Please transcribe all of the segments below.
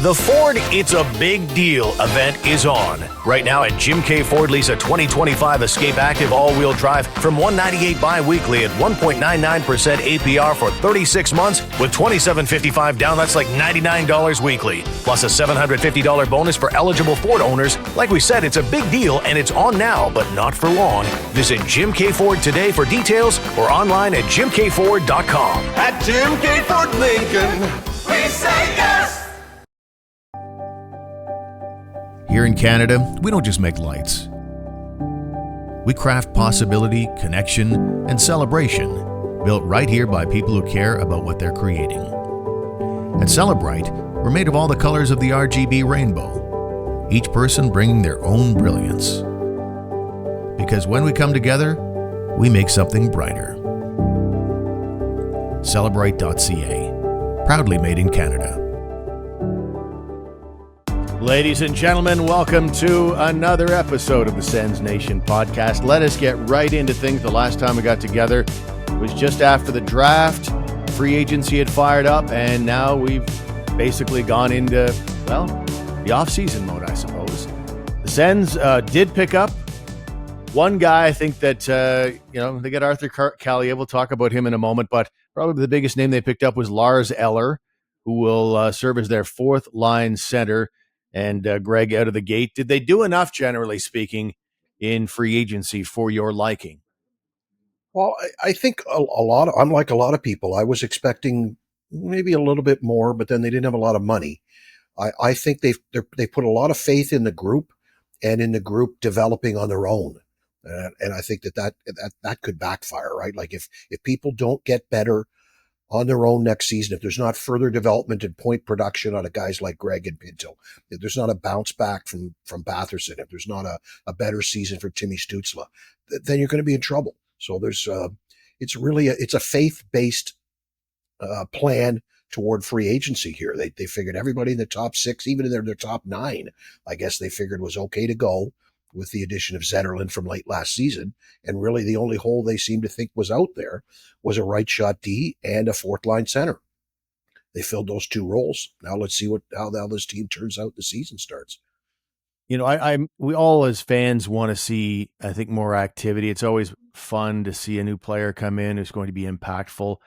The Ford It's a Big Deal event is on. Right now at Jim K. Ford, lease a 2025 Escape Active all-wheel drive from $198 bi-weekly at 1.99% APR for 36 months with $2,755 down. That's like $99 weekly. Plus a $750 bonus for eligible Ford owners. Like we said, it's a big deal and it's on now, but not for long. Visit Jim K. Ford today for details or online at jimkford.com. At Jim K. Ford Lincoln, we say yes! Here in Canada, we don't just make lights. We craft possibility, connection, and celebration, built right here by people who care about what they're creating. At Celebrite, we're made of all the colors of the RGB rainbow, each person bringing their own brilliance. Because when we come together, we make something brighter. Celebrite.ca, proudly made in Canada. Ladies and gentlemen, welcome to another episode of the Sens Nation podcast. Let us get right into things. The last time we got together was just after the draft. Free agency had fired up, and now we've basically gone into, well, the offseason mode, I suppose. The Sens did pick up one guy. I think that, they got Arthur Kaliyev. We'll talk about him in a moment, but probably the biggest name they picked up was Lars Eller, who will serve as their fourth line center. And Greg, out of the gate, did they do enough, generally speaking, in free agency for your liking? Well, I think a lot of, unlike a lot of people, I was expecting maybe a little bit more, but then they didn't have a lot of money. I think they put a lot of faith in the group and in the group developing on their own. And I think that could backfire, right? Like if people don't get better on their own next season, if there's not further development and point production out of guys like Greg and Pinto, if there's not a bounce back from Batherson, if there's not a better season for Timmy Stützle, then you're going to be in trouble. So there's it's a faith-based plan toward free agency here. They figured everybody in the top six, even in their top nine, I guess they figured was okay to go, with the addition of Zetterlund from late last season. And really the only hole they seemed to think was out there was a right shot D and a fourth line center. They filled those two roles. Now let's see how this team turns out the season starts. You know, we all as fans want to see, I think, more activity. It's always fun to see a new player come in who's going to be impactful.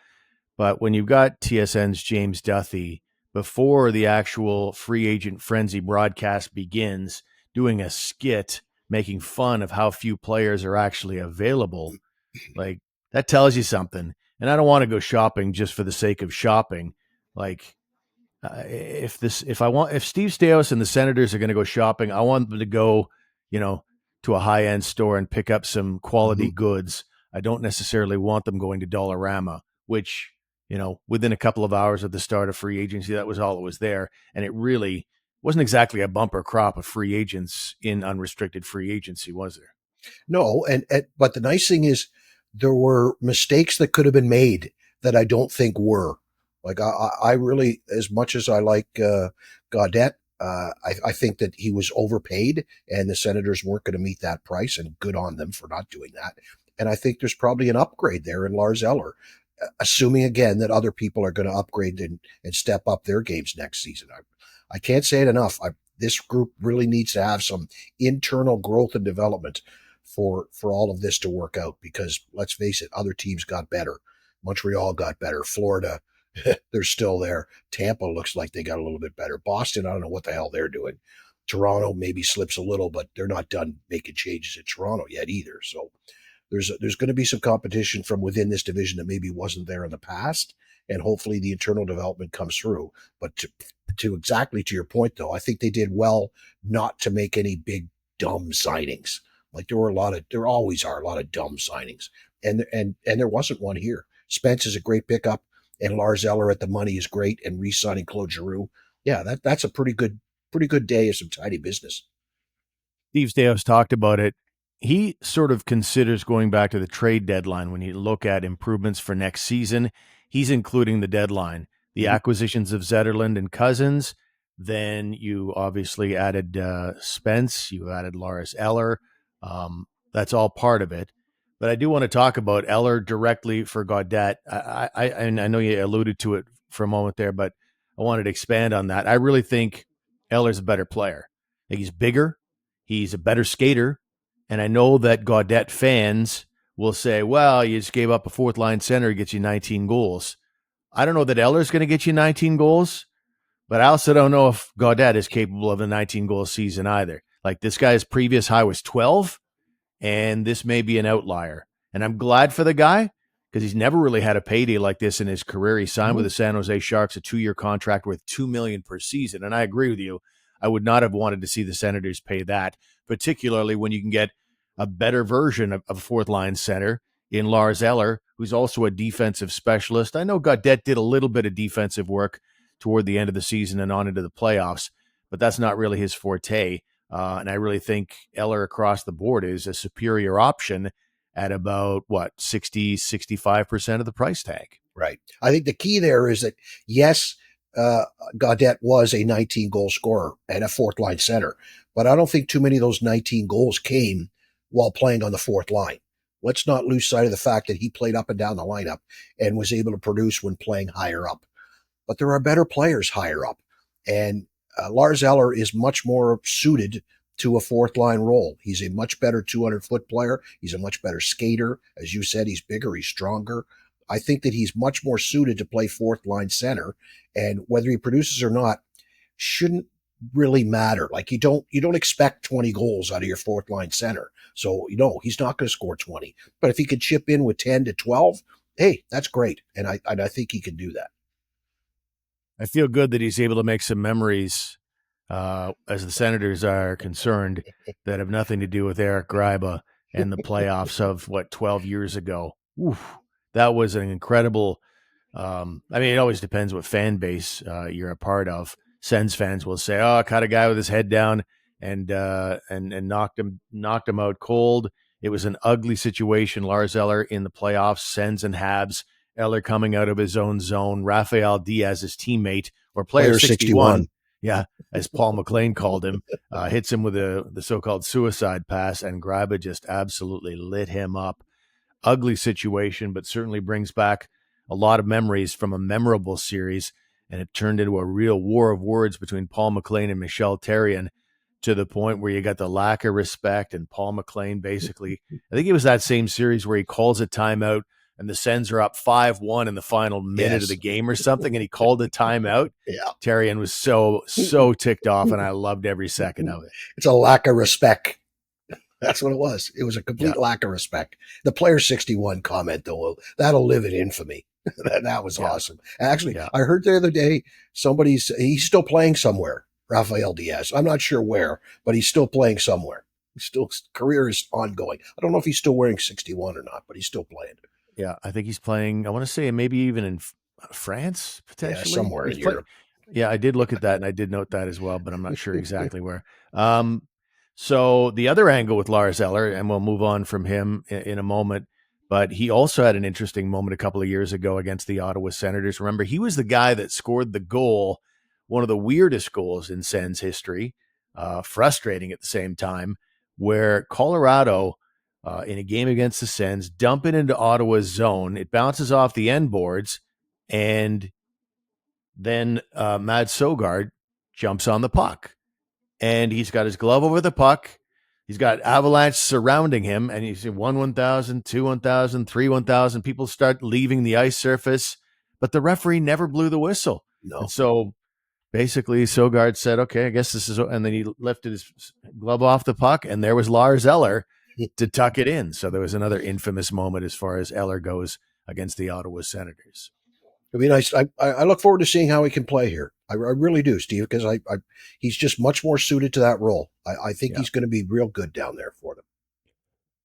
But when you've got TSN's James Duthie, before the actual free agent frenzy broadcast begins, doing a skit making fun of how few players are actually available, like, that tells you something. And I don't want to go shopping just for the sake of shopping. Like, if Steve Staios and the Senators are going to go shopping, I want them to go, to a high end store and pick up some quality goods. I don't necessarily want them going to Dollarama, which, within a couple of hours of the start of free agency, that was all that was there. And it really wasn't exactly a bumper crop of free agents in unrestricted free agency, was there? No, but the nice thing is there were mistakes that could have been made that I don't think were. Like I really, as much as I like Gaudette, I think that he was overpaid and the Senators weren't going to meet that price, and good on them for not doing that. And I think there's probably an upgrade there in Lars Eller, assuming again that other people are going to upgrade and step up their games next season. I can't say it enough. This group really needs to have some internal growth and development for all of this to work out, because let's face it, other teams got better. Montreal got better. Florida, they're still there. Tampa looks like they got a little bit better. Boston, I don't know what the hell they're doing. Toronto maybe slips a little, but they're not done making changes in Toronto yet either. So there's going to be some competition from within this division that maybe wasn't there in the past, and hopefully the internal development comes through. But to exactly to your point, though, I think they did well not to make any big dumb signings. Like there always are a lot of dumb signings, and there wasn't one here. Spence is a great pickup, and Lars Eller at the money is great, and re-signing Claude Giroux. Yeah, that's a pretty good day of some tidy business. Steve Staios talked about it. He sort of considers going back to the trade deadline when you look at improvements for next season. He's including the deadline, the acquisitions of Zetterlund and Cousins. Then you obviously added Spence. You added Lars Eller. That's all part of it. But I do want to talk about Eller directly for Gaudette. I know you alluded to it for a moment there, but I wanted to expand on that. I really think Eller's a better player. I think he's bigger. He's a better skater. And I know that Gaudette fans will say, well, you just gave up a fourth line center, he gets you 19 goals. I don't know that Eller's going to get you 19 goals, but I also don't know if Gaudette is capable of a 19-goal season either. Like, this guy's previous high was 12, and this may be an outlier. And I'm glad for the guy because he's never really had a payday like this in his career. He signed with the San Jose Sharks a 2-year contract worth $2 million per season. And I agree with you. I would not have wanted to see the Senators pay that, particularly when you can get a better version of a fourth-line center in Lars Eller, who's also a defensive specialist. I know Gaudette did a little bit of defensive work toward the end of the season and on into the playoffs, but that's not really his forte. And I really think Eller across the board is a superior option at about, 65% of the price tag. Right. I think the key there is that, yes, Gaudette was a 19-goal scorer and a fourth-line center, but I don't think too many of those 19 goals came while playing on the fourth line. Let's not lose sight of the fact that he played up and down the lineup and was able to produce when playing higher up. But there are better players higher up, and Lars Eller is much more suited to a fourth line role. He's a much better 200-foot player. He's a much better skater. As you said, he's bigger, he's stronger. I think that he's much more suited to play fourth line center, and whether he produces or not shouldn't really matter. Like, you don't expect 20 goals out of your fourth line center. So, he's not going to score 20. But if he could chip in with 10 to 12, hey, that's great. And I think he can do that. I feel good that he's able to make some memories as the Senators are concerned that have nothing to do with Eric Gryba and the playoffs of 12 years ago. Oof, that was an incredible. It always depends what fan base you're a part of. Sens fans will say, "Oh, I caught a guy with his head down and knocked him out cold." It was an ugly situation. Lars Eller in the playoffs, Sens and Habs. Eller coming out of his own zone. Rafael Diaz, his teammate, or player 61. Yeah, as Paul McLean called him, hits him with the so-called suicide pass, and Gryba just absolutely lit him up. Ugly situation, but certainly brings back a lot of memories from a memorable series, and it turned into a real war of words between Paul McLean and Michel Therrien, to the point where you got the lack of respect, and Paul McLean basically, I think it was that same series where he calls a timeout, and the Sens are up 5-1 in the final minute of the game or something, and he called a timeout. Yeah. Therrien was so ticked off, and I loved every second of it. It's a lack of respect. That's what it was. It was a complete lack of respect. The player 61 comment, though, that'll live in infamy. That was awesome. Actually, I heard the other day he's still playing somewhere, Rafael Diaz. I'm not sure where, but he's still playing somewhere. His career is ongoing. I don't know if he's still wearing 61 or not, but he's still playing. Yeah, I think he's playing, I want to say maybe even in France, potentially. Yeah, somewhere in Europe. Yeah, I did look at that, and I did note that as well, but I'm not sure exactly where. So the other angle with Lars Eller, and we'll move on from him in a moment, but he also had an interesting moment a couple of years ago against the Ottawa Senators. Remember, he was the guy that scored the goal, one of the weirdest goals in Sens history, frustrating at the same time, where Colorado, in a game against the Sens, dump it into Ottawa's zone. It bounces off the end boards, and then Mads Søgaard jumps on the puck. And he's got his glove over the puck. He's got Avalanche surrounding him, and you see 1,000, 2 1,000, 3 1,000. People start leaving the ice surface, but the referee never blew the whistle. No. And so basically, Søgaard said, "Okay, I guess this is," and then he lifted his glove off the puck, and there was Lars Eller to tuck it in. So there was another infamous moment as far as Eller goes against the Ottawa Senators. It'd be nice. I look forward to seeing how he can play here. I really do, Steve, because he's just much more suited to that role. I think he's going to be real good down there for them.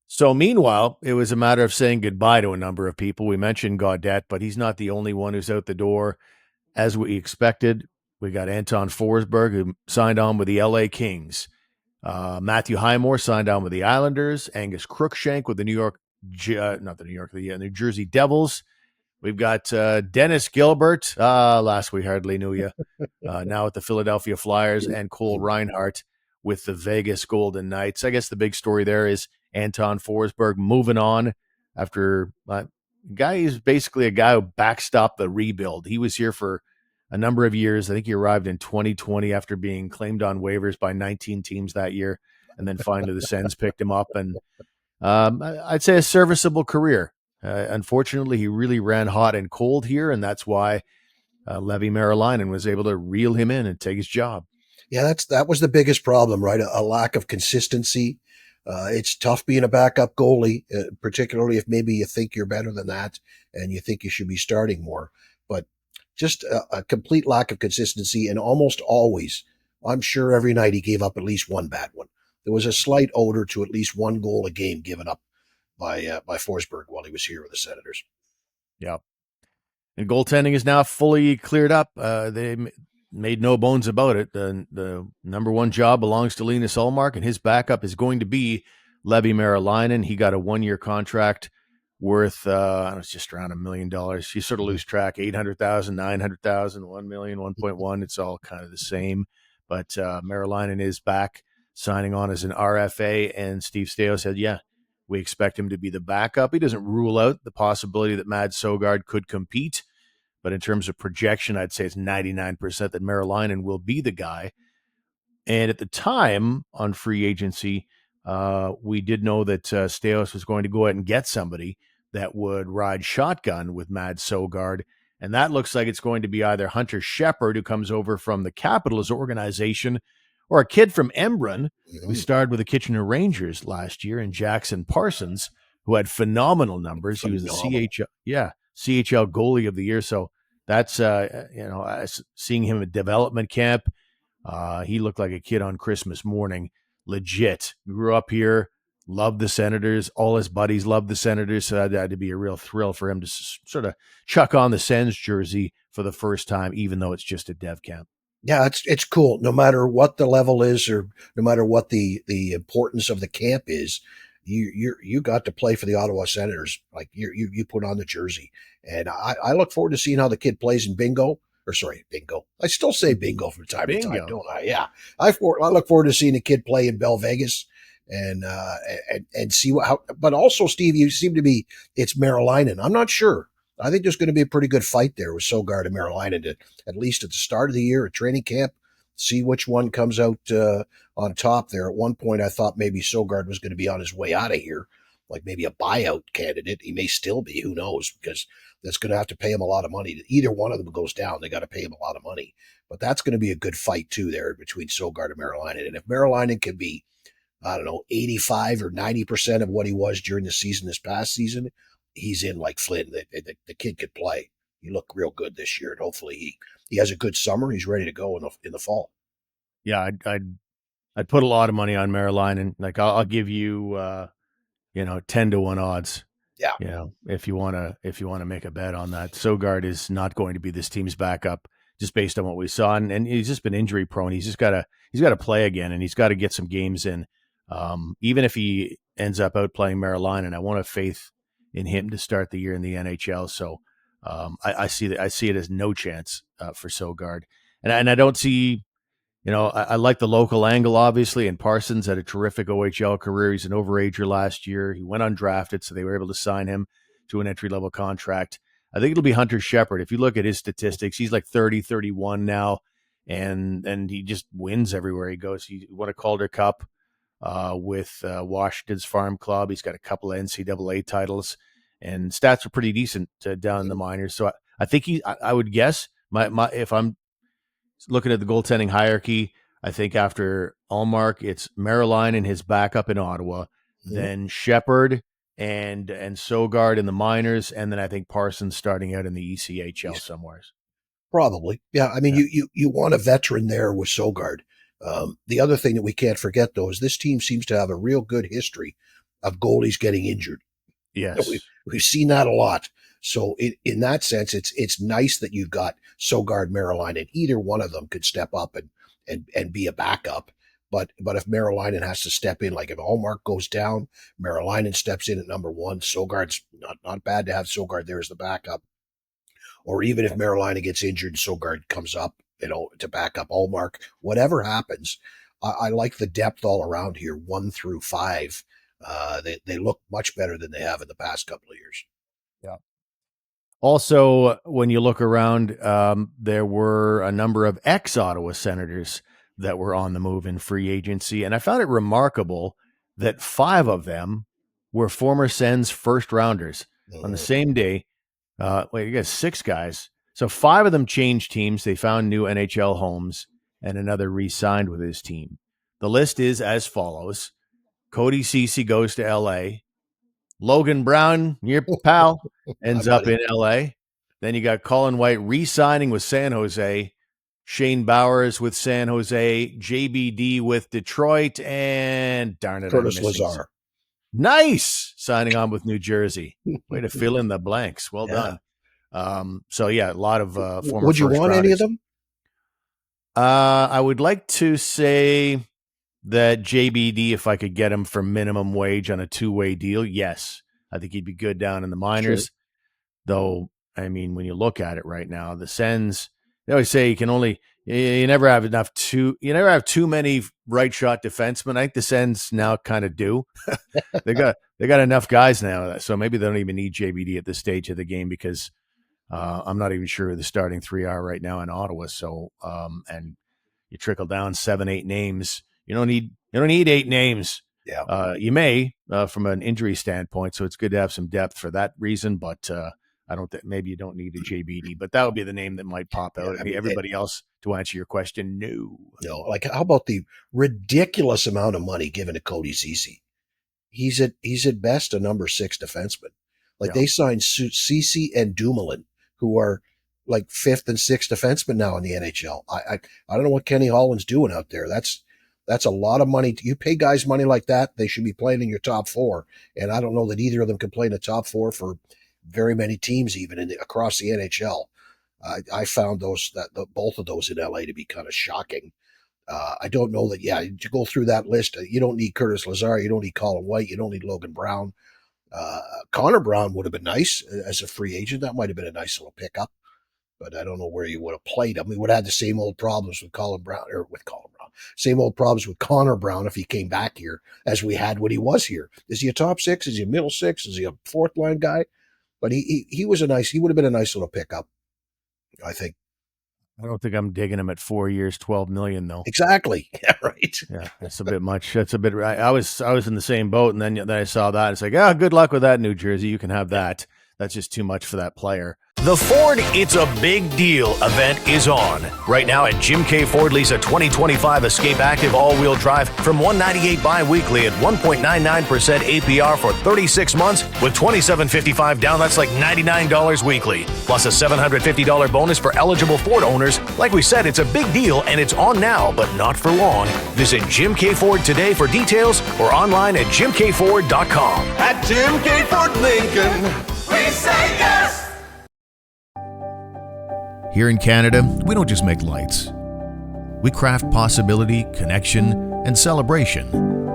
So meanwhile, it was a matter of saying goodbye to a number of people. We mentioned Gaudette, but he's not the only one who's out the door. As we expected, we got Anton Forsberg, who signed on with the LA Kings. Matthew Highmore signed on with the Islanders. Angus Crookshank with the New Jersey Devils. We've got Dennis Gilbert. Last we hardly knew you. Now with the Philadelphia Flyers, and Cole Reinhardt with the Vegas Golden Knights. I guess the big story there is Anton Forsberg moving on after guy is basically a guy who backstopped the rebuild. He was here for a number of years. I think he arrived in 2020 after being claimed on waivers by 19 teams that year, and then finally the Sens picked him up, and I'd say a serviceable career. Unfortunately, he really ran hot and cold here, and that's why Levi Merilainen was able to reel him in and take his job. Yeah, that was the biggest problem, right? A lack of consistency. It's tough being a backup goalie, particularly if maybe you think you're better than that and you think you should be starting more. But just a complete lack of consistency, and almost always, I'm sure every night he gave up at least one bad one. There was a slight odor to at least one goal a game given up by Forsberg while he was here with the Senators. Yeah. And goaltending is now fully cleared up. They made no bones about it. The number one job belongs to Linus Ullmark, and his backup is going to be Levi Merilainen. He got a 1-year contract worth, it's just around $1 million. You sort of lose track, 800,000, 900,000, 1 million, 1.1. It's all kind of the same. But Merilainen is back, signing on as an RFA, and Steve Staios said, yeah, we expect him to be the backup. He doesn't rule out the possibility that Mads Søgaard could compete, but in terms of projection, I'd say it's 99% that Merilainen will be the guy. And at the time on free agency, we did know that Staios was going to go ahead and get somebody that would ride shotgun with Mads Søgaard. And that looks like it's going to be either Hunter Shepard, who comes over from the Capitals organization, or a kid from Embrun, who starred with the Kitchener Rangers last year, and Jackson Parsons, who had phenomenal numbers. He was the CHL goalie of the year. So that's, seeing him at development camp, he looked like a kid on Christmas morning. Legit. Grew up here, loved the Senators. All his buddies loved the Senators. So that had to be a real thrill for him to sort of chuck on the Sens jersey for the first time, even though it's just a dev camp. Yeah, it's cool. No matter what the level is, or no matter what the importance of the camp is, you got to play for the Ottawa Senators. Like you put on the jersey, and I look forward to seeing how the kid plays in bingo. I still say bingo from time to time, don't I? Yeah, I look forward to seeing a kid play in Bell Vegas, and see how. But also, Steve, you seem to be it's Merilainen. I'm not sure. I think there's going to be a pretty good fight there with Søgaard and Merilainen, at least at the start of the year at training camp. See which one comes out on top there. At one point, I thought maybe Søgaard was going to be on his way out of here, like maybe a buyout candidate. He may still be, who knows, because that's going to have to pay him a lot of money. Either one of them goes down, they got to pay him a lot of money. But that's going to be a good fight, too, there between Søgaard and Merilainen. And if Merilainen can be, 85 or 90% of what he was during the season this past season, he's in like Flynn. The kid could play. He looked real good this year, and hopefully he has a good summer. He's ready to go in the fall. Yeah, I'd put a lot of money on Merilainen. Like I'll give you 10-1 odds. Yeah. If you want to make a bet on that. Søgaard is not going to be this team's backup just based on what we saw, and he's just been injury prone. He's got to play again, and he's got to get some games in. Even if he ends up out playing Merilainen, I want to have faith in him to start the year in the NHL. So I see it as no chance for Søgaard, and I don't see. I like the local angle, obviously, and Parsons had a terrific OHL career. He's an overager last year. He went undrafted, so they were able to sign him to an entry-level contract. I think it'll be Hunter Shepard. If you look at his statistics, he's like 30-31 now, and he just wins everywhere he goes. He won a Calder Cup with Washington's Farm Club. He's got a couple of NCAA titles, and stats are pretty decent down in the minors. So I think I would guess, if I'm looking at the goaltending hierarchy, I think after Ullmark, it's Merilainen, his backup in Ottawa, then Shepard and Søgaard in the minors, and then I think Parsons starting out in the ECHL somewhere. Probably. Yeah, I mean, you want a veteran there with Søgaard. The other thing that we can't forget, though, is this team seems to have a real good history of goalies getting injured. Yes. We've seen that a lot. So in that sense, it's nice that you've got Søgaard, Merilainen. Either one of them could step up and be a backup. But if Merilainen has to step in, like if Ullmark goes down, Merilainen steps in at number one. Søgaard's not bad to have Søgaard there as the backup. Or even if Merilainen gets injured, Søgaard comes up, to back up Ullmark. Whatever happens, I like the depth all around here, 1 through 5. They look much better than they have in the past couple of years. Yeah. Also, when you look around, there were a number of ex-Ottawa Senators that were on the move in free agency, and I found it remarkable that 5 of them were former Sens first-rounders on the same day. You got 6 guys. So 5 of them changed teams. They found new NHL homes, and another re-signed with his team. The list is as follows. Cody Ceci goes to L.A., Logan Brown, your pal, ends up in LA. Then you got Colin White re-signing with San Jose, Shane Bowers with San Jose, JBD with Detroit, and darn it, Curtis Lazar. Nice signing on with New Jersey. Way to fill in the blanks. Well done. A lot of former. Would you want any of them? I would like to say that JBD, if I could get him for minimum wage on a 2-way deal, yes, I think he'd be good down in the minors. Sure. Though, I mean, when you look at it right now, the Sens, they always say you never have too many right shot defensemen. I think the Sens now kind of do. they got enough guys now, so maybe they don't even need JBD at this stage of the game because I'm not even sure who the starting 3 are right now in Ottawa. So, and you trickle down 7, 8 names. You don't need 8 names. Yeah. You may from an injury standpoint, so it's good to have some depth for that reason. But I don't think maybe you don't need a JBD, but that would be the name that might pop out. Yeah, I mean, everybody else, to answer your question, no. Like how about the ridiculous amount of money given to Cody Ceci? He's at best a number 6 defenseman. They signed Ceci and Dumoulin, who are like 5th and 6th defensemen now in the NHL. I don't know what Kenny Holland's doing out there. That's a lot of money. You pay guys money like that, they should be playing in your top 4. And I don't know that either of them can play in the top 4 for very many teams, even across the NHL. I found both of those in LA to be kind of shocking. I don't know that. Yeah, to go through that list, you don't need Curtis Lazar, you don't need Colin White, you don't need Logan Brown. Connor Brown would have been nice as a free agent. That might have been a nice little pickup, but I don't know where you would have played him. We would have had the same old problems with same old problems with Connor Brown if he came back here as we had when he was here. Is he a top 6? Is he a middle 6? Is he a 4th line guy? But he would have been a nice little pickup, I think. I don't think I'm digging him at 4 years, $12 million though. Exactly. Yeah, right. Yeah, that's a bit much. That's a bit. I was in the same boat, and then I saw that. It's like, good luck with that, New Jersey. You can have that. That's just too much for that player. The Ford It's a Big Deal event is on. Right now at Jim K. Ford, lease a 2025 Escape Active all-wheel drive from $198 bi-weekly at 1.99% APR for 36 months with $2,755 down. That's like $99 weekly. Plus a $750 bonus for eligible Ford owners. Like we said, it's a big deal and it's on now, but not for long. Visit Jim K. Ford today for details or online at jimkford.com. At Jim K. Ford Lincoln, we say yes! Here in Canada, we don't just make lights. We craft possibility, connection, and celebration,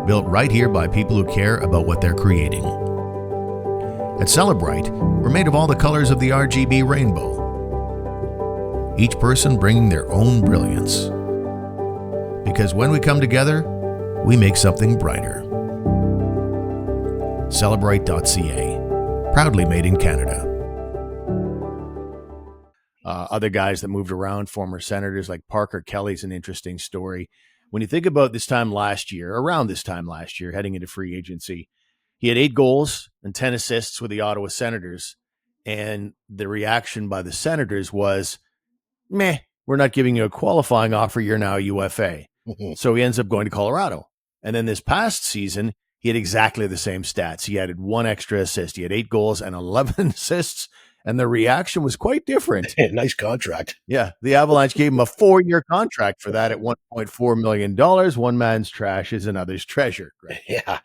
built right here by people who care about what they're creating. At Celebrite, we're made of all the colors of the RGB rainbow, each person bringing their own brilliance. Because when we come together, we make something brighter. Celebrite.ca, proudly made in Canada. Other guys that moved around, former Senators like Parker Kelly's an interesting story. When you think about around this time last year, heading into free agency, he had 8 goals and 10 assists with the Ottawa Senators. And the reaction by the Senators was, meh, we're not giving you a qualifying offer. You're now UFA. Mm-hmm. So he ends up going to Colorado. And then this past season, he had exactly the same stats. He added 1 extra assist. He had 8 goals and 11 assists. And the reaction was quite different. Nice contract. Yeah. The Avalanche gave him a 4-year contract for that at $1.4 million. One man's trash is another's treasure. Right? Yeah.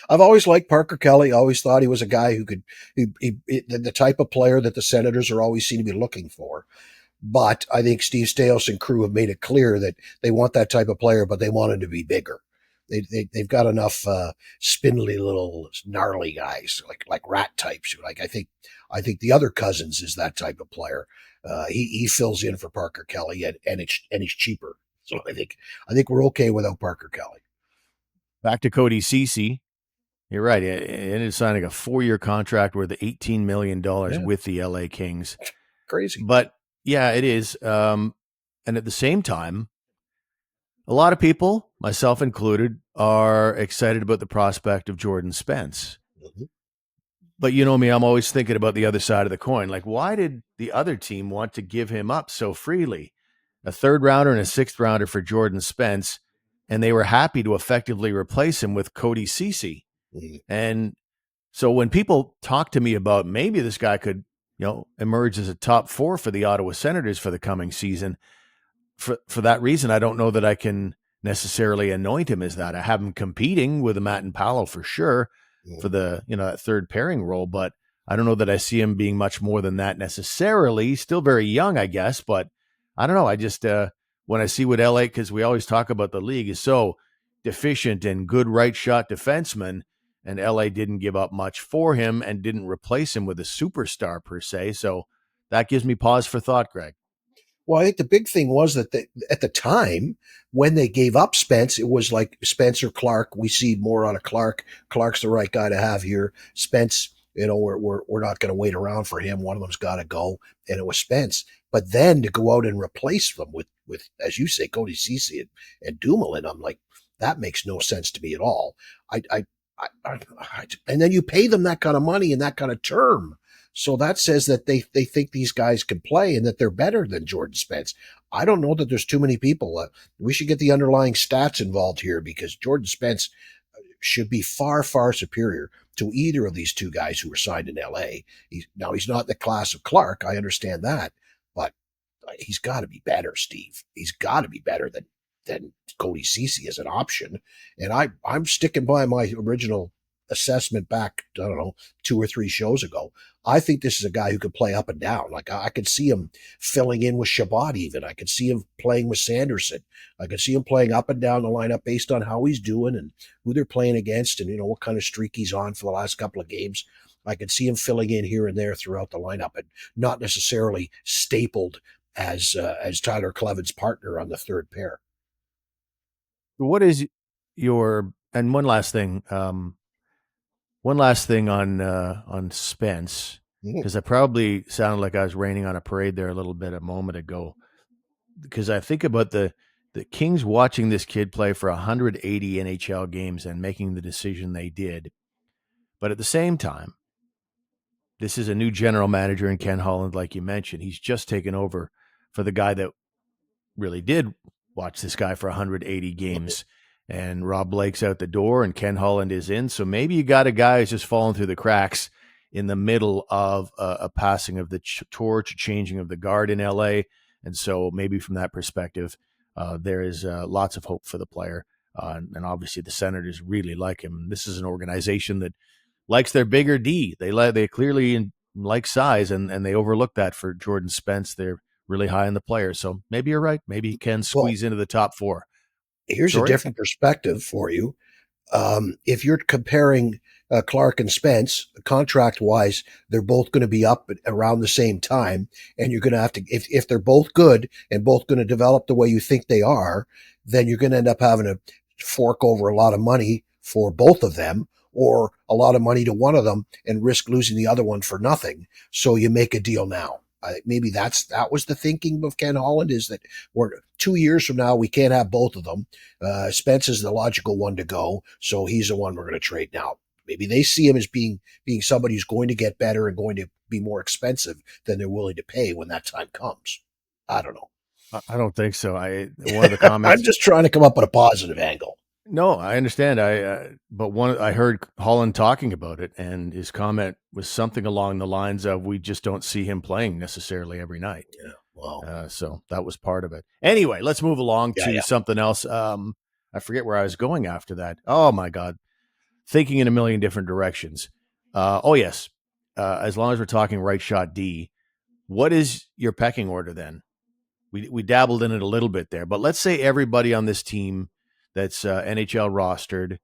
I've always liked Parker Kelly. Always thought he was a guy who could, the type of player that the Senators are always seem to be looking for. But I think Steve Stais and crew have made it clear that they want that type of player, but they want him to be bigger. They've got enough spindly little gnarly guys like rat types. I think the other Cousins is that type of player. He fills in for Parker Kelly and he's cheaper. So I think we're okay without Parker Kelly. Back to Cody Ceci. You're right. It ended up signing a 4-year contract worth $18 million Yeah. with the LA Kings. Crazy. But yeah, it is. And at the same time, a lot of people, myself included, are excited about the prospect of Jordan Spence. Mhm. But you know me, I'm always thinking about the other side of the coin. Like, why did the other team want to give him up so freely? A 3rd rounder and a 6th rounder for Jordan Spence, and they were happy to effectively replace him with Cody Ceci. Mhm. And so when people talk to me about maybe this guy could, emerge as a top 4 for the Ottawa Senators for the coming season, for that reason, I don't know that I can necessarily anoint him as that. I have him competing with Matt and Paolo for sure for the, that 3rd pairing role, but I don't know that I see him being much more than that necessarily. Still very young, I guess, but I don't know. I just, when I see what LA, because we always talk about the league is so deficient in good right shot defensemen, and LA didn't give up much for him and didn't replace him with a superstar per se. So that gives me pause for thought, Greg. Well, I think the big thing was that at the time when they gave up Spence, it was like Spence or Clark. We see more out of Clark. Clark's the right guy to have here. Spence, we're not going to wait around for him. One of them's got to go, and it was Spence. But then to go out and replace them with as you say, Cody Ceci and Dumoulin, I'm like, that makes no sense to me at all. And then you pay them that kind of money and that kind of term. So that says that they think these guys can play and that they're better than Jordan Spence. I don't know that there's too many people. We should get the underlying stats involved here because Jordan Spence should be far, far superior to either of these two guys who were signed in LA. He's not the class of Clark. I understand that, but he's got to be better, Steve. He's got to be better than Cody Ceci as an option. And I'm sticking by my original assessment back, I don't know, 2 or 3 shows ago. I think this is a guy who could play up and down. Like I could see him filling in with Shabbat even. I could see him playing with Sanderson. I could see him playing up and down the lineup based on how he's doing and who they're playing against and, what kind of streak he's on for the last couple of games. I could see him filling in here and there throughout the lineup and not necessarily stapled as Tyler Cleven's partner on the 3rd pair. What is and one last thing on Spence, because I probably sounded like I was raining on a parade there a little bit a moment ago, because I think about the Kings watching this kid play for 180 NHL games and making the decision they did. But at the same time, this is a new general manager in Ken Holland, like you mentioned. He's just taken over for the guy that really did watch this guy for 180 games. And Rob Blake's out the door and Ken Holland is in. So maybe you got a guy who's just falling through the cracks in the middle of a passing of the torch, changing of the guard in LA. And so maybe from that perspective, there is lots of hope for the player. And obviously the Senators really like him. This is an organization that likes their bigger D. They clearly like size, and they overlook that for Jordan Spence. They're really high in the player. So maybe you're right. Maybe he can squeeze into the top 4. Here's a different perspective for you. If you're comparing Clark and Spence, contract-wise, they're both going to be up around the same time, and you're going to have to, if they're both good and both going to develop the way you think they are, then you're going to end up having to fork over a lot of money for both of them, or a lot of money to one of them and risk losing the other one for nothing. So you make a deal now. Maybe that was the thinking of Ken Holland, is that we're 2 years from now, we can't have both of them. Spence is the logical one to go. So he's the one we're going to trade now. Maybe they see him as being somebody who's going to get better and going to be more expensive than they're willing to pay when that time comes. I don't know. I don't think so. One of the comments. I'm just trying to come up with a positive angle. No, I understand. But I heard Holland talking about it, and his comment was something along the lines of, "We just don't see him playing necessarily every night." Yeah, well, so that was part of it. Anyway, let's move along to something else. I forget where I was going after that. Oh my God, thinking in a million different directions. Yes. As long as we're talking right shot D, what is your pecking order then? We dabbled in it a little bit there, but let's say everybody on this team that's NHL rostered,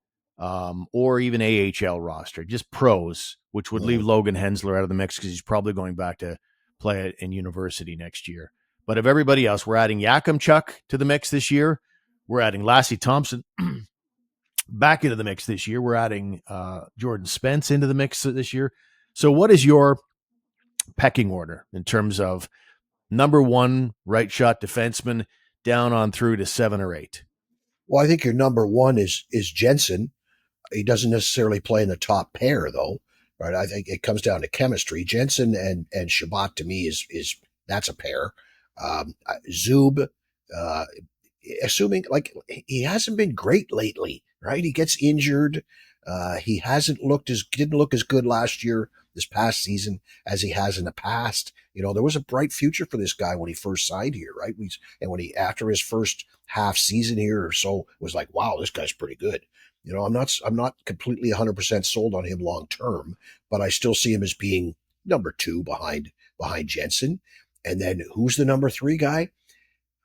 or even AHL rostered, just pros, which would leave Logan Hensler out of the mix because he's probably going back to play in university next year. But of everybody else, we're adding Yakemchuk to the mix this year. We're adding Lassie Thompson back into the mix this year. We're adding Jordan Spence into the mix this year. So what is your pecking order in terms of number one right shot defenseman down on through to 7 or 8? Well, I think your number one is Jensen. He doesn't necessarily play in the top pair, though, right? I think it comes down to chemistry. Jensen and Shabbat to me is that's a pair. Zub, assuming like he hasn't been great lately, right? He gets injured. He didn't look as good last year, this past season, as he has in the past. You know, there was a bright future for this guy when he first signed here, right? And when after his first half season here or so, it was like, wow, this guy's pretty good. You know, I'm not completely 100% sold on him long term, but I still see him as being number 2 behind Jensen. And then who's the number 3 guy?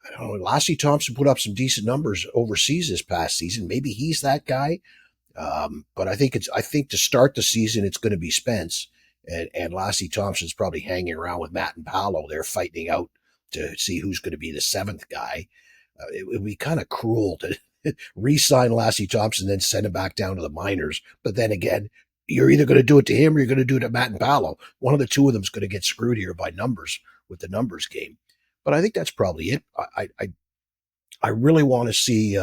I don't know. Lassie Thompson put up some decent numbers overseas this past season. Maybe he's that guy. But I think to start the season, it's going to be Spence, and Lassie Thompson's probably hanging around with Matt and Paolo. They're fighting out to see who's going to be the 7th guy. It would be kind of cruel to re-sign Lassie Thompson, then send him back down to the minors. But then again, you're either going to do it to him or you're going to do it to Matt and Paolo. One of the two of them is going to get screwed here by numbers with the numbers game. But I think that's probably it. I really want to see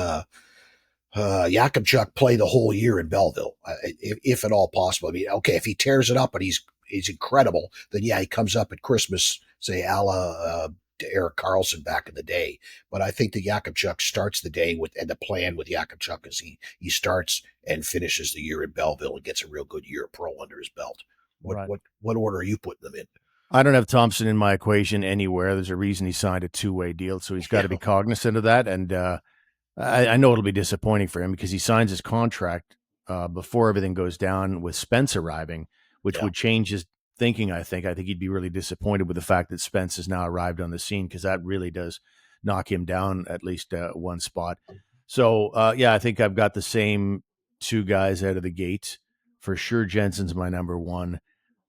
Yakemchuk play the whole year in Belleville, if at all possible. I mean, okay, if he tears it up and he's incredible, then yeah, he comes up at Christmas, say a la Eric Carlson back in the day. But I think that Yakemchuk starts the day with, and the plan with Yakemchuk is he starts and finishes the year in Belleville and gets a real good year pro under his belt. What order are you putting them in? I don't have Thompson in my equation anywhere. There's a reason he signed a 2-way deal, so he's got to be cognizant of that. And I know it'll be disappointing for him because he signs his contract before everything goes down with Spence arriving, which would change his thinking, I think. I think he'd be really disappointed with the fact that Spence has now arrived on the scene because that really does knock him down at least one spot. So, I think I've got the same 2 guys out of the gate. For sure, Jensen's my number 1,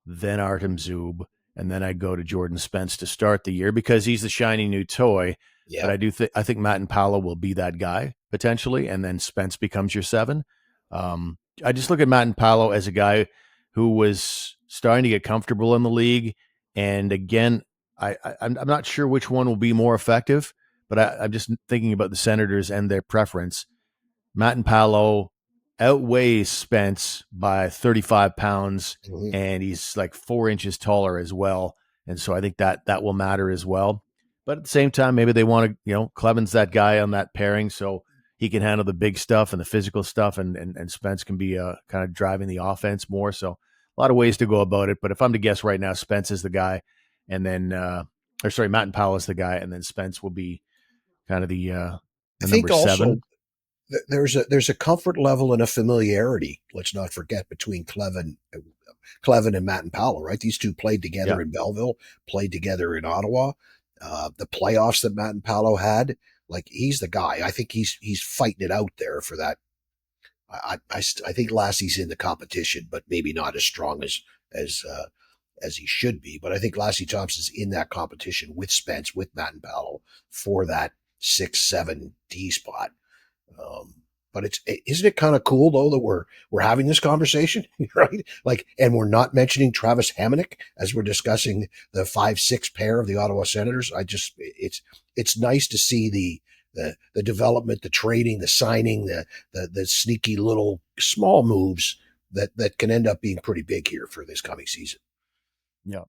then Artem Zub, and then I go to Jordan Spence to start the year because he's the shiny new toy. Yeah. But I think Matt and Paolo will be that guy potentially, and then Spence becomes your 7. I just look at Matt and Paolo as a guy who was starting to get comfortable in the league, and again, I'm not sure which one will be more effective, but I'm just thinking about the Senators and their preference. Matt and Paolo outweighs Spence by 35 pounds, and he's like 4 inches taller as well, and so I think that will matter as well. But at the same time, maybe they want to, Cleven's that guy on that pairing, so he can handle the big stuff and the physical stuff, and Spence can be kind of driving the offense more. So a lot of ways to go about it. But if I'm to guess right now, Spence is the guy, and then, Matt and Powell is the guy, and then Spence will be kind of the I think number 7. Also there's a comfort level and a familiarity. Let's not forget between Cleven and Matt and Paolo, right? These two played together in Belleville, played together in Ottawa. The playoffs that Matt and Paolo had, like he's the guy. I think he's fighting it out there for that. I think Lassie's in the competition, but maybe not as strong as he should be. But I think Lassie Thompson's in that competition with Spence, with Matt and Paolo for that 6-7 D spot. But isn't it kind of cool though that we're having this conversation, right? Like, and we're not mentioning Travis Hamonic as we're discussing the 5-6 pair of the Ottawa Senators. It's nice to see the development, the trading, the signing, the sneaky little small moves that can end up being pretty big here for this coming season. Yeah.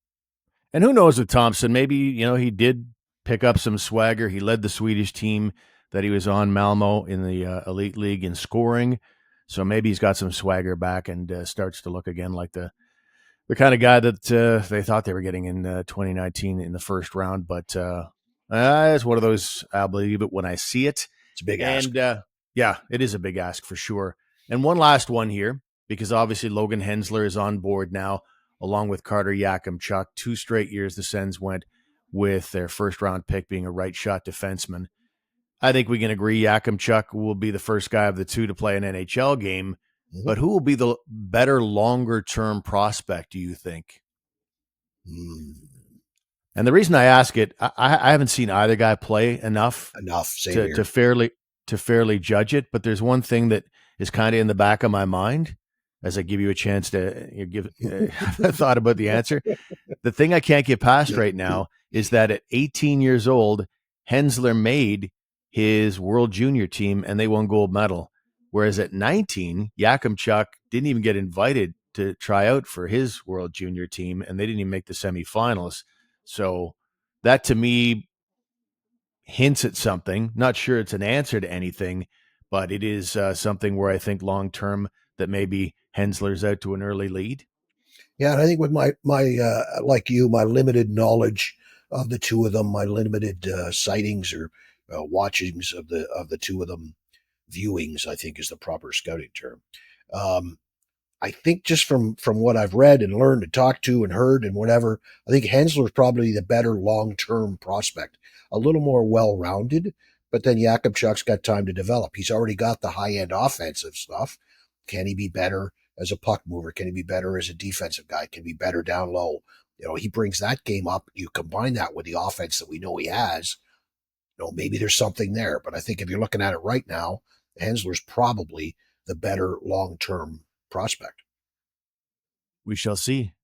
And who knows with Thompson, maybe, he did pick up some swagger. He led the Swedish team that he was on, Malmo, in the Elite League in scoring. So maybe he's got some swagger back and starts to look again like the kind of guy that they thought they were getting in 2019 in the first round. But it's one of those, I'll believe it when I see it. It's a big ask. And it is a big ask for sure. And one last one here, because obviously Logan Hensler is on board now, along with Carter Yakemchuk. 2 straight years the Sens went with their first round pick being a right shot defenseman. I think we can agree Yakemchuk will be the first guy of the 2 to play an NHL game, but who will be the better longer-term prospect, do you think? And the reason I ask it, I haven't seen either guy play enough to fairly judge it, but there's one thing that is kind of in the back of my mind as I give you a chance to give a thought about the answer. The thing I can't get past right now is that at 18 years old, Hensler made his World Junior team and they won gold medal. Whereas at 19, Yakemchuk didn't even get invited to try out for his World Junior team, and they didn't even make the semifinals. So that to me hints at something. Not sure it's an answer to anything, but it is something where I think long term that maybe Hensler's out to an early lead. Yeah, and I think with my like you, my limited knowledge of the two of them, my limited sightings or watchings of the two of them, viewings, I think is the proper scouting term. I think just from what I've read and learned and talked to and heard and whatever, I think Hensler is probably the better long-term prospect, a little more well-rounded. But then Yakemchuk's got time to develop. He's already got the high-end offensive stuff. Can he be better as a puck mover? Can he be better as a defensive guy? Can he be better down low? He brings that game up. You combine that with the offense that we know he has. Maybe there's something there. But I think if you're looking at it right now, Hensler's probably the better long-term prospect. We shall see.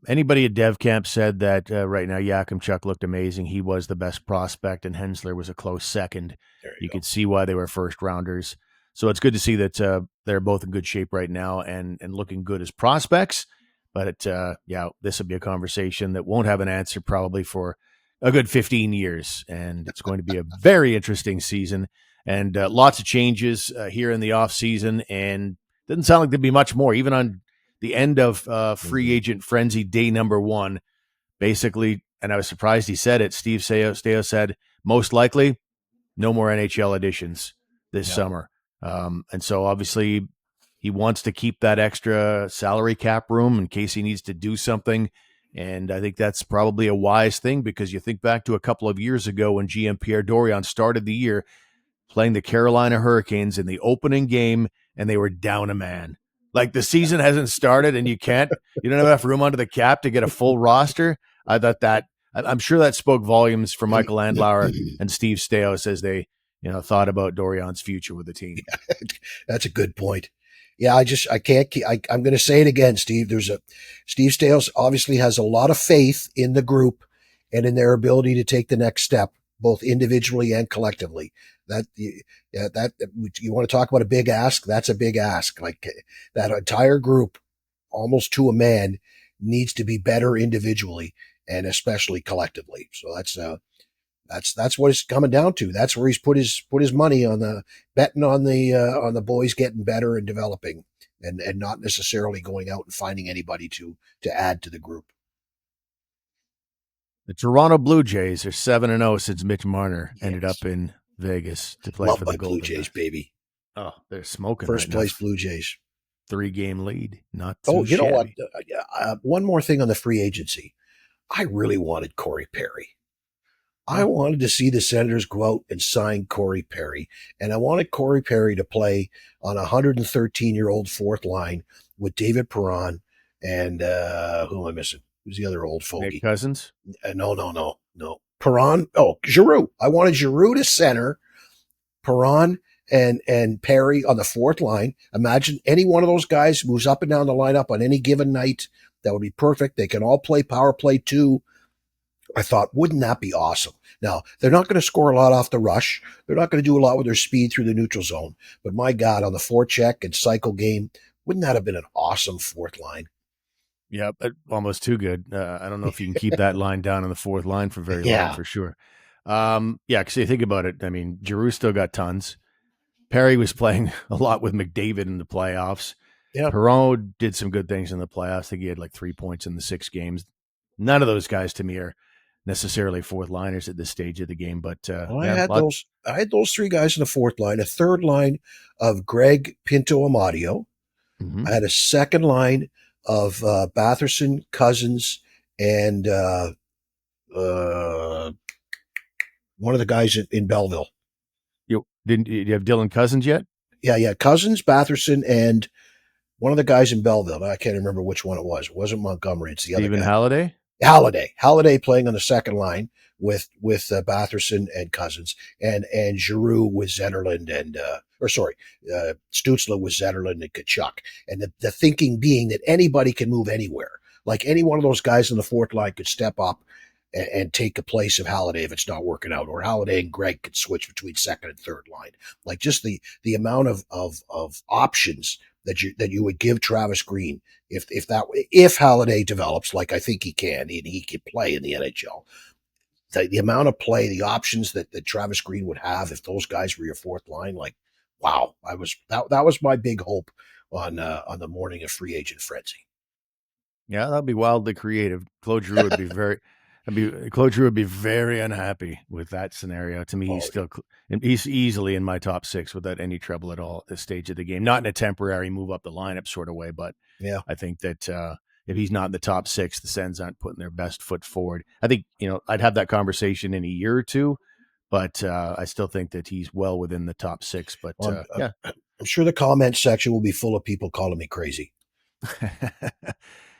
Anybody at Dev Camp said that right now Yakemchuk looked amazing. He was the best prospect, and Hensler was a close second. You could see why they were first rounders. So it's good to see that they're both in good shape right now and looking good as prospects. But this will be a conversation that won't have an answer probably for a good 15 years, and it's going to be a very interesting season. And lots of changes here in the offseason, and doesn't sound like there'd be much more, even on the end of free agent frenzy day number 1, basically. And I was surprised he said it. Steve Steo said, most likely, no more NHL additions this summer. And so obviously he wants to keep that extra salary cap room in case he needs to do something. And I think that's probably a wise thing, because you think back to a couple of years ago when GM Pierre Dorion started the year playing the Carolina Hurricanes in the opening game, and they were down a man. Like, the season hasn't started and you don't have enough room under the cap to get a full roster. I thought I'm sure that spoke volumes for Michael Andlauer and Steve Staios as they, thought about Dorion's future with the team. That's a good point. Yeah, I can't keep, I'm going to say it again, Steve. Steve Staios obviously has a lot of faith in the group and in their ability to take the next step, both individually and collectively. You want to talk about a big ask? That's a big ask. Like, that entire group, almost to a man, needs to be better individually and especially collectively. So that's what it's coming down to. That's where he's put his money on betting on the boys getting better and developing, and not necessarily going out and finding anybody to add to the group. The Toronto Blue Jays are 7-0 since Mitch Marner ended up in Vegas to play for the Blue Jays, baby. Oh, they're smoking. First right place now. Blue Jays. 3-game lead. Not too you know shabby. what? One more thing on the free agency. I really wanted Corey Perry. I wanted to see the Senators go out and sign Corey Perry. And I wanted Corey Perry to play on a 113-year-old fourth line with David Perron and who am I missing? Who's the other old fogey? Nick Cousins? No. Perron. Oh, Giroux. I wanted Giroux to center, Perron and Perry on the fourth line. Imagine any one of those guys moves up and down the lineup on any given night. That would be perfect. They can all play power play too. I thought, wouldn't that be awesome? Now, they're not going to score a lot off the rush. They're not going to do a lot with their speed through the neutral zone. But my God, on the forecheck and cycle game, wouldn't that have been an awesome fourth line? Yeah, almost too good. I don't know if you can keep that line down on the fourth line for very long, for sure. Because you think about it, I mean, Giroux still got tons. Perry was playing a lot with McDavid in the playoffs. Yeah. Perron did some good things in the playoffs. I think he had like 3 points in the 6 games. None of those guys to me are necessarily fourth liners at this stage of the game, but I had those 3 guys in the fourth line, a third line of Greg Pinto Amadio. Mm-hmm. I had a second line of Batherson, Cousins, and one of the guys in Belleville. Did you have Dylan Cousins yet? Yeah. Cousins, Batherson, and one of the guys in Belleville. I can't remember which one it was. It wasn't Montgomery. It's the other guy. Stephen Halliday? Halliday playing on the second line with Batherson and Cousins, and Giroux with Zetterlund and Stützle with Zetterlund and Tkachuk. And the thinking being that anybody can move anywhere. Like any one of those guys in the fourth line could step up and take a place of Halliday if it's not working out, or Halliday and Greg could switch between second and third line. Like just the amount of options that you would give Travis Green if Halliday develops like I think he can, and he can play in the NHL. The amount of play, the options that Travis Green would have if those guys were your fourth line, like wow, that was my big hope on the morning of free agent frenzy. Yeah, that'd be wildly creative. Claude Giroux would be very unhappy with that scenario. To me, he's easily in my top 6 without any trouble at all at this stage of the game. Not in a temporary move up the lineup sort of way, but yeah, I think that if he's not in the top 6, the Sens aren't putting their best foot forward. I think I'd have that conversation in a year or two, but I still think that he's well within the top 6. But yeah, I'm sure the comment section will be full of people calling me crazy.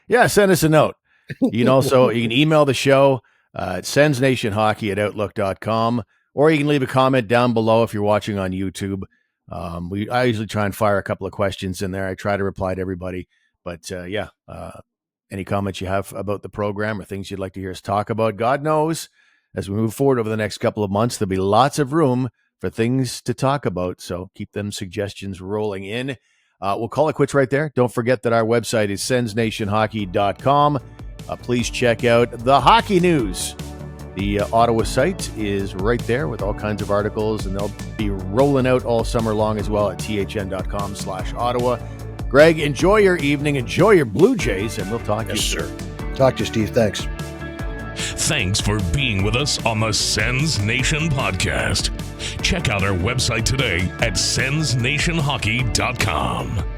Yeah, send us a note. You can email the show at sensnationhockey@outlook.com, or you can leave a comment down below if you're watching on YouTube. I usually try and fire a couple of questions in there. I try to reply to everybody. But any comments you have about the program or things you'd like to hear us talk about, God knows, as we move forward over the next couple of months, there'll be lots of room for things to talk about. So keep them suggestions rolling in. We'll call it quits right there. Don't forget that our website is sensnationhockey.com. Please check out the hockey news. The Ottawa site is right there with all kinds of articles, and they'll be rolling out all summer long as well at thn.com/Ottawa. Greg, enjoy your evening. Enjoy your Blue Jays, and we'll talk to you soon. Sir. Talk to you, Steve. Thanks. Thanks for being with us on the Sens Nation podcast. Check out our website today at sensnationhockey.com.